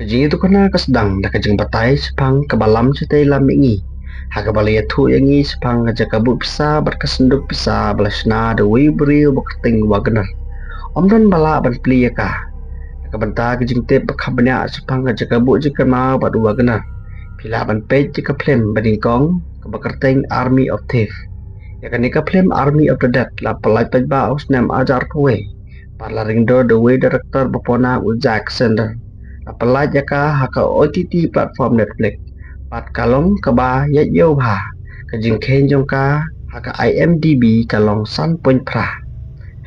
Kajing itu kena kesedang dah kajing batai sepang kebalam cetai lam ingi. Haka balaya tu yangi sepang kaja kabut pisa berkesenduk pisa belasna de wi beri berketing wagener. Omdan bala ban pli yaka. Kabanta kajing tep berkabanya sepang kaja kabut jika ma badu wagener. Pila ban pej jika plem badingkong kebekerting Army of Thief. Yaka nika plem Army of the Dead la pelai pejba aus nem ajar kowe. Parla ringdo the way director bapona Jack Sender. Pelaj jaka haka OTT platform Netflix. Pat kalong kaba yat yo bha. Kajing ken jongka haka IMDb kalong san point pra.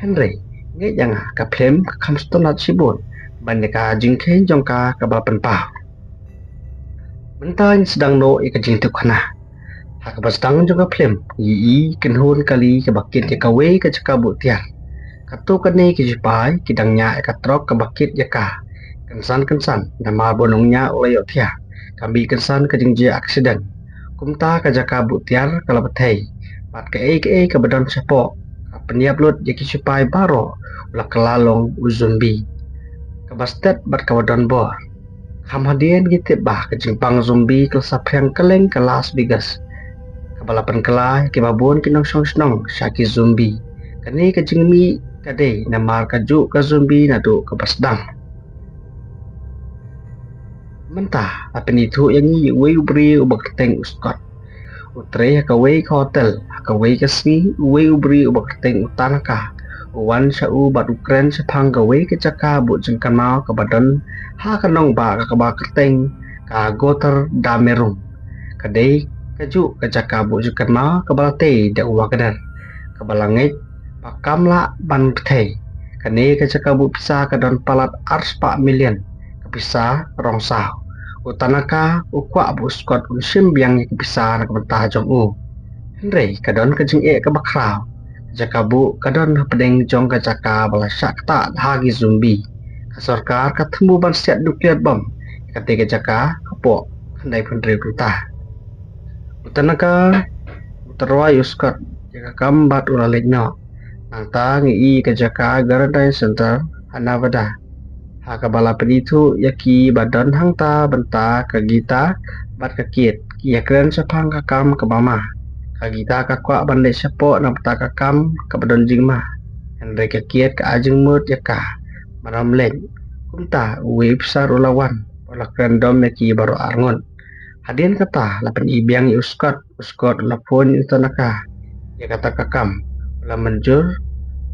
Henry, nge janga ka plem ka kamstonat sibun. Bandeka jing ken jongka kaba penpa. Bentang sedang no ikajing tukana. Haka bastang jongka plem. Yi kenhun kali kebakit jaka we ka jaka butiar. Katu kane kijipai kidangnya ekatrok kebakit jaka. Kensan nama bonongnya oleh yotia. Kami kensan kejengji aksiden. Kumta kajaka butiar kalau betai. Pat ke badan sepok. Peniap lut jeki supai baro. Ulah kelalong uzumbi. Kabastet bat kawadan bor. Kamhadian gitu bah kejengpang zombi kelsap yang keleng kelas bigas. Kabalapan kelai kebabun kinong snong syaki zombi. Kani kejengmi kadai namar kaju ke zombi nadu kabasdang. Mentah, apa ni tu yang ni wei ubri ubak teng uskot. Utre ka wei hotel, ka wei kasni wei ubri ubak teng utanaka. Wan syau bat Ukraine sepang ka wei ke caka bu jengkan mau ka badan ha kanong ba ka ba kerteng ka goter damerung. Kadai kaju ka caka bu jengkan mau ka balate da uwakadar. Ka balangit pakamla ban ptei. Kane ka caka bu pisa ka don palat ars pa million. Kapisa rongsau. Utanaka ukwa bu skot unsim biang yang bisa nak mentah jong u. Henry kadon kejeng ke bakrau. Jaka bu kadon pedeng jong ke jaka balasak tak hagi zombi. Kasorkar ketemu ban siat nuklear bom. Ketika jaka kapok handai pendiri utah. Utanaka utarwai uskot jaka kambat ulalit no. Nangta ngi ke jaka Garandai Center Hanavada. Haka bala penitu yaki badan hangta benta kagita bat kakit kia keren sepang kakam kebama kagita kakwa bandai sepo na beta kakam kebadan jingma Henry kakit ka ajeng mut yaka maram len kumta uwe besar ulawan olah keren dom yaki baru arngon hadian kata lapan ibiang uskot lapun utanaka ya kata kakam ulah menjur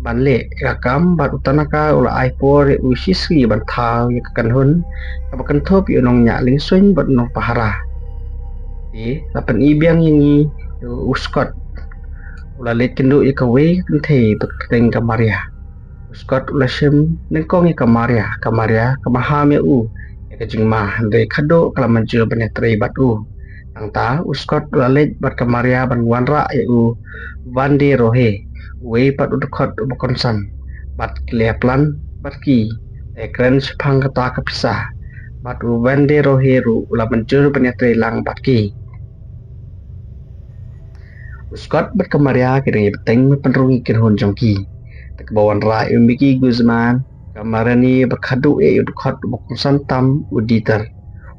banle kakam bat utanaka ula aipor usisri banthau ya kanhun kabakan thop yunong nya lingsuin bat nong pahara lapan ibiang yangi uskot ula let kendu ya kawe kenthe beteng kamaria uskot ula sim nengkong ya kamaria kamaham ya ya kajingma de kado kalamanjur banetre bat nangta uskot ula let bat kamaria ban wanra ya vande rohe wei pat udukot ubakonsan bat kleaplan bat ki ekran sepang kata kepisah bat ubande roheru ula mencur penetre lang bat ki uskot bat kamaria kira beteng penrungi kirhon jongki tekbawan ra umbiki Guzman kamarani berkadu udukot ubakonsan tam uditer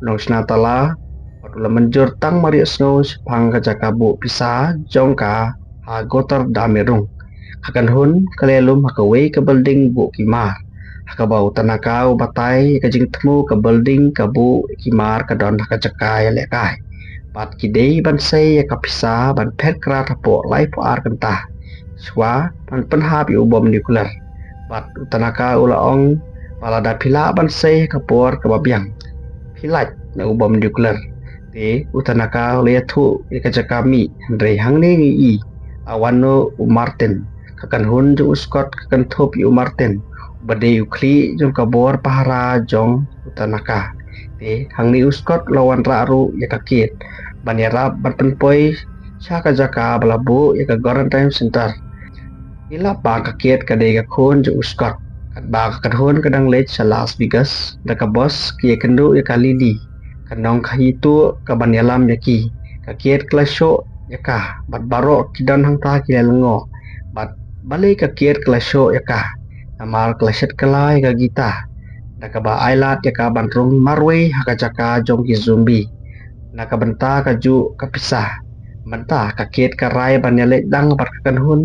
unong snatala bat ula menjur tang marius no sepang kajakabu pisah jongka ha gotar damerung akan hun kalelum hakaway ke building bu kimar hakabau tanakau batai kajing temu ke building ke bu kimar kadon hakacakai lekai pat kidei bansai ya kapisa ban pet krat po lai po ar kentah swa ban penhap yu bom nuklear pat tanaka ulaong palada pila bansai kapor kebabiang pilat na bom nuklear te utanaka leatu ikajakami Henry hangne ngi awano Martin kakan hun jong uskot kakan thop yu Martin bade ukli jong kabor pahara jong utanaka te hangni uskot lawan raru ya kakit banyara berpenpoi saka jaka balabu ya ka Garandai Center ila pa kakit kadai kakun jong uskot kat ba kakan hun kadang lech sa Las Vegas da ka bos kia kendu ya kalili kanong kahitu ka banyalam yaki kakit klasyo yaka bat baro kidan hangta kia lengo bat balik kakir kelasyo yaka amal kelaset kelai ka gita Nakaba ailat ya ka bandrung marwe haka jaka jong ki zumbi. Nakabenta kaju kapisah. Menta kaket karai ban yalek dang barkakan hun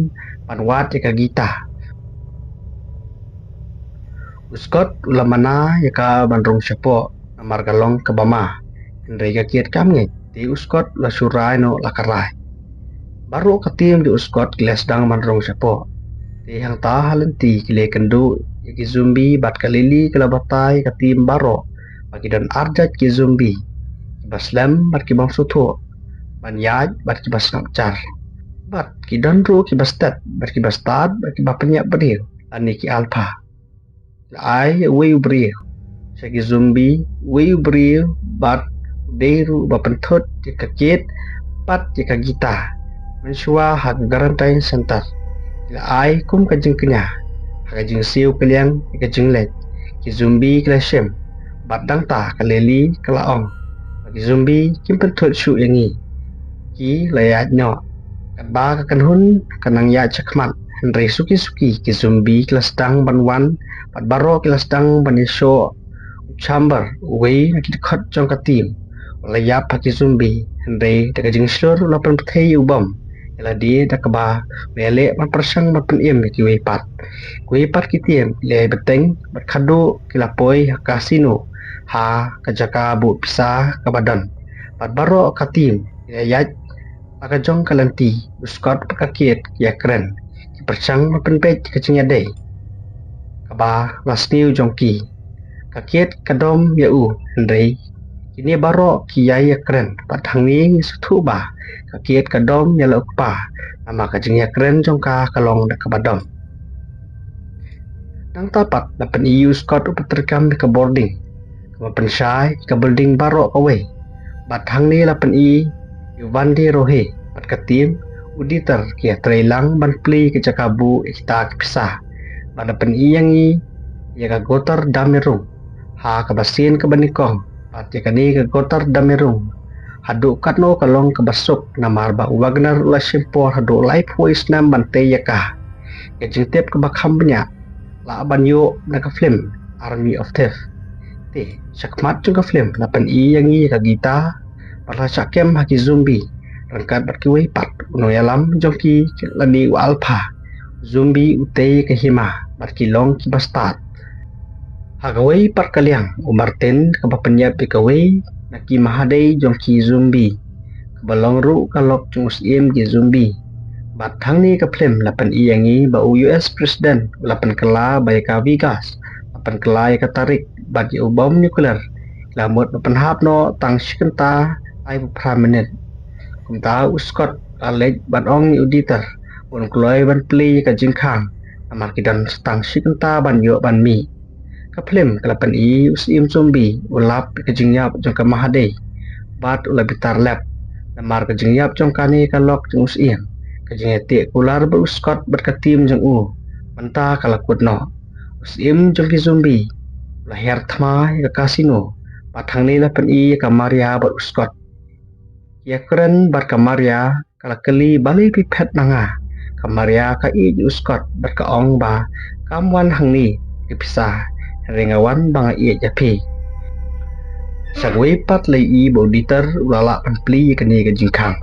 ban wat ya ka gita. Uskot ulamana ya ka bandrung syapo namar galong kabama. Hendrai kaket kamnge di uskot la surai no la karai. Baru katim di uskot kilas dang bandrung syapo. Di hang ta halenti kile kendu ki zumbi bat kalili kala batai katim baro bagi dan arjat ki zumbi baslam bat ki bang suto ban yaj bat ki bas ngapcar bat ki danru ki bastat bat ki bastad bat ki bapenya beriu ani ki alpha la ai we beriu segi zumbi we beriu bat deru bapentot ki kaket pat ki kagita mensua hak garantai sentar la ai kum kajeng kenya kajeng siu kaliang kajeng let ki zumbi klasem bat dang ta kaleli kalaong ki zumbi kim pentot shu yangi ki layat no kan ba kan hun kanang ya chakmat hendrai suki ki zumbi kelas dang banwan bat baro kelas dang banisho chamber we ki khot jong katim layap ki zumbi hendrai da kajeng slor lapan pthei ubam ela dia dah keba lele man persang man penim ki wepat ki tiem le beteng berkado ki lapoi kasino ha kajaka bu pisah ke badan pat baro katim yat pakajong kalanti uskot pakakiet ya keren ki persang man penpet kacingnya dei kaba lasniu jongki kakiet kadom yau hendrei kini baro kiai keren patang ni sutuba kakiet kadom yala ukpa nama kajingnya keren jongka kalong dak kabadom nang tapat dapat iu skot upaterkam ke boarding ke pensai ke building baro kawe batang ni lapan i yuvandi rohe pat katim auditor kia trailang ban pli ke jakabu ikta kisah badapan i yang i ya ka gotar damerung ha kabasin ke banikong pati kani ke gotar damerung haduk katno kalong kebasuk namar ba Wagner la simpor haduk life voice nam bante yakah kejintep ke bakham banyak la banyo na ka film Army of Death te sakmat juga film lapan i yang i ka gita para sakem haki zumbi rangkat berkiwai pat uno yalam jongki lani wa alpha zumbi utei ke hima berkilong ki bastard hagawai par kaliang umarten ke bapenyap pikawai naki mahadei jongki zumbi kebalong ru kalok cungus im ki zumbi batang ni ke film lapan iyangi ba US President lapan kela bayaka vigas lapan kela ya tarik bagi bom nuklear lamut lapan hapno tang sikenta ai permanent kumta uskot alej ban ong ni auditor un kloi ban pli ka jingkhang amar kidan tang sikenta ban yo ban mi ka film kelapan i usim zumbi ulap ke jingyap jong ka mahade bat ulabitar lab namar ke jingyap jong kani kalok jong usim ke jingetik ular beruskot berkatim jong u menta kalakut no usim jong ki zumbi lahir thma ke kasino patang ni lapan i ka maria beruskot ya keren bar ka maria kalakeli bali pipet nanga ka maria ka i uskot berkaong ba kamwan hangni dipisah ringawan banga iya japi sagwe pat lei i auditor ulala panpli kani ke jingkhang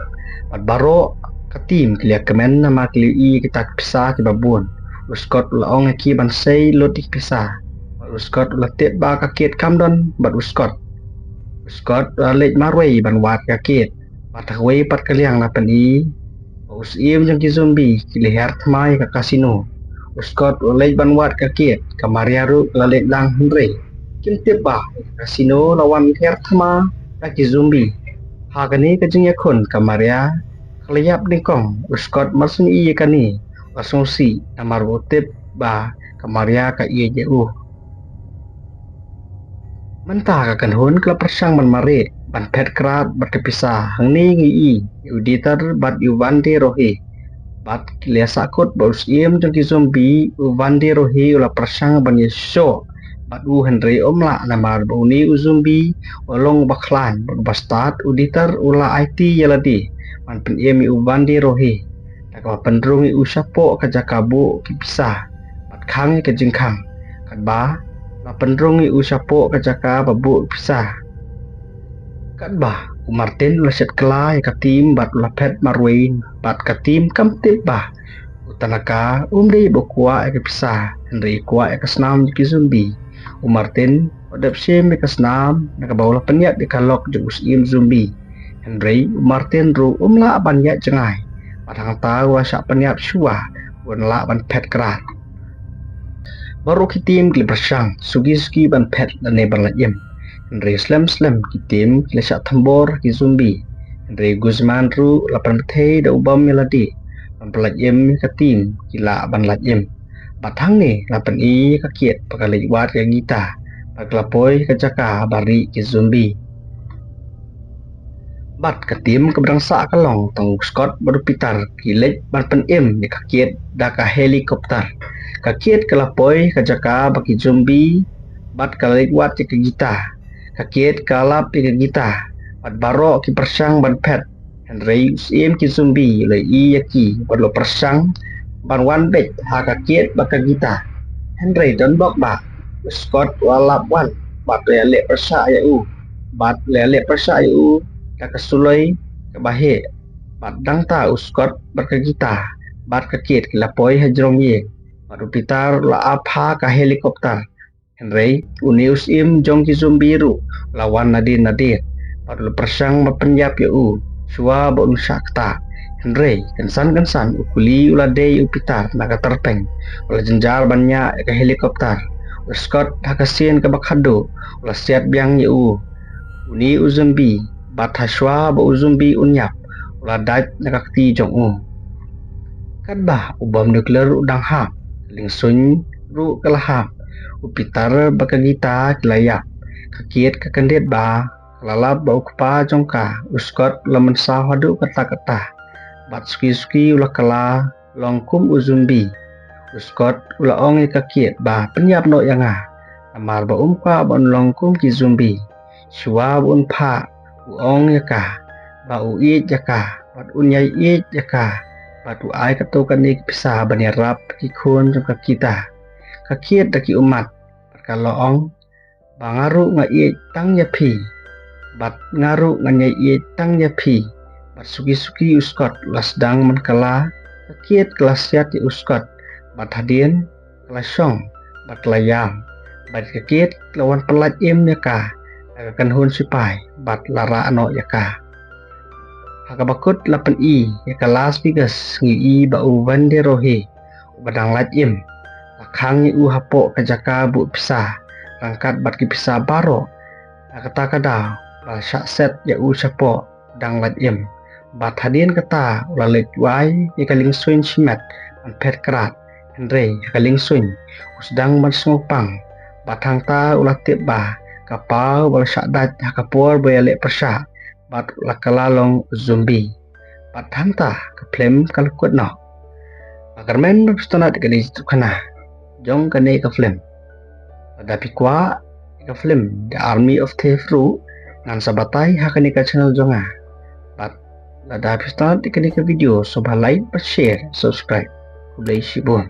pat baro katim klia kemen nama kli i kita pisah ki babun uskot ulaong ki ban sei lotik pisah uskot ulatet ba kaket kamdon bat uskot lej marwei ban wat kaket patahwe pat kaliang lapan i usim jong ki zumbi kilihar thmai ka kasino uskot oleh ban wat kakiet kamaria ru lalet lang hendrei kim tiba kasino lawan her thma kaki zumbi hagani kajing yakun kamaria kaliap ningkong uskot masun i kani asungsi namar botip ba kamaria ka i jeu menta ka kanhun kla persang ban mare ban pet krat berkepisah hangni ngi i auditor bat yuvandi rohi bat kilia sakut baus iem jongki zombi uvandi rohi ula persang ban yesho bat u hendrei omla namar bauni uzumbi olong baklan bastad auditor ula IT yaladi man pen iem uvandi rohi takwa pendrungi usapo kajakabu kipisah bat khang ke jingkhang kadba na penrung usapo kajaka babu pisah kat bah Martin laset kelai katim bat lapet marwain bat katim kamtip bah utanaka umri bokua ke pisah Henry kuat ke senam ki zumbi Martin odap sim ke senam nak bawa peniat di kalok jus im zumbi Henry Martin ru umla banyak cengai padang tahu asak peniat syua la ban pet kerat baru kitim kli bersang sugi ban pet dan nebar lajem Henry slam kitim kli sak tambor ki zumbi Henry Guzman ru lapan bethe da ubam meladi mempelajem katim kila ban lajem batang ni lapan i kakiet pakalai wat ke gita paklapoi kajaka bari ki zumbi bat katim keberangsa kalong tong Scott baru pitar kilet ban pen di kakiet da ka helikopter kakiet kelapoi kajaka baki zumbi bat kalai wat ke gita kakiet kalap ke gita bat baro ki persang ban pet Henry usim ki zumbi le i yaki bat lo persang ban wan bet ha kakiet baka gita Henry don bok ba Scott walap wan bat le persa ya bat le persa ya kasuloi kebahe bat dang ta Scott baka gita bat kakiet kelapoi hajrong ye baru pitar la apha ka helikopter Henry unius im jong ki zumbiru lawan nadir baru persang mapenyap ya Shua bon sakta Henry kensan ukuli ulade upitar naga terpeng ula jenjar banyak ke helikopter Scott hakasin ke bakhado ula siat biang ya uni uzumbi bat hashwa ba uzumbi unyap ula dat nakakti jong kadbah ubam nuklear udang hap lingsun ru kelahap upitar bakagita kilayap kakiet kakandet ba lalap bau kepa jongka Scott laman sahadu kata bat suki ulah kala longkum uzumbi Scott ulah ong kakiet ba penyap no yanga amar ba umka bon longkum ki zumbi shua bun pha uong yaka ba uit yaka bat unyai it yaka bat uai katukan ni pisah banirap ki khun jongka kita kakiet daki umat kalau ong bangaru nga it tang yapi bat ngaru nganyai i tang yapi bat suki Scott lasdang menkala kakiet kelas siat di Scott bat hadien kelasong bat layam bat kakiet lawan pelat im yaka akan hun sipai bat lara ano yaka hakabakut lapan i yaka las bigas ngi i ba uban de rohe badang lat im lakhang i hapo kajaka bu pisah rangkat bat ki pisah baro kata kada ba set ya sapo dang lat im bat hadien kata ulalit wai ikaling swin simet an pet kerat Henry ikaling swin usdang man sngopang batang ta ulatip ba kapau bal syadat hakapor boyale persya bat lakalalong zumbi bat hanta kaplem kalkut no agar men stonat kali tukana jong kane ka film pada pikwa ka film The Army of Tefru ngan sabatai hakani ka channel jonga bat lada pistan tikani ka video soba like share subscribe kulay sibon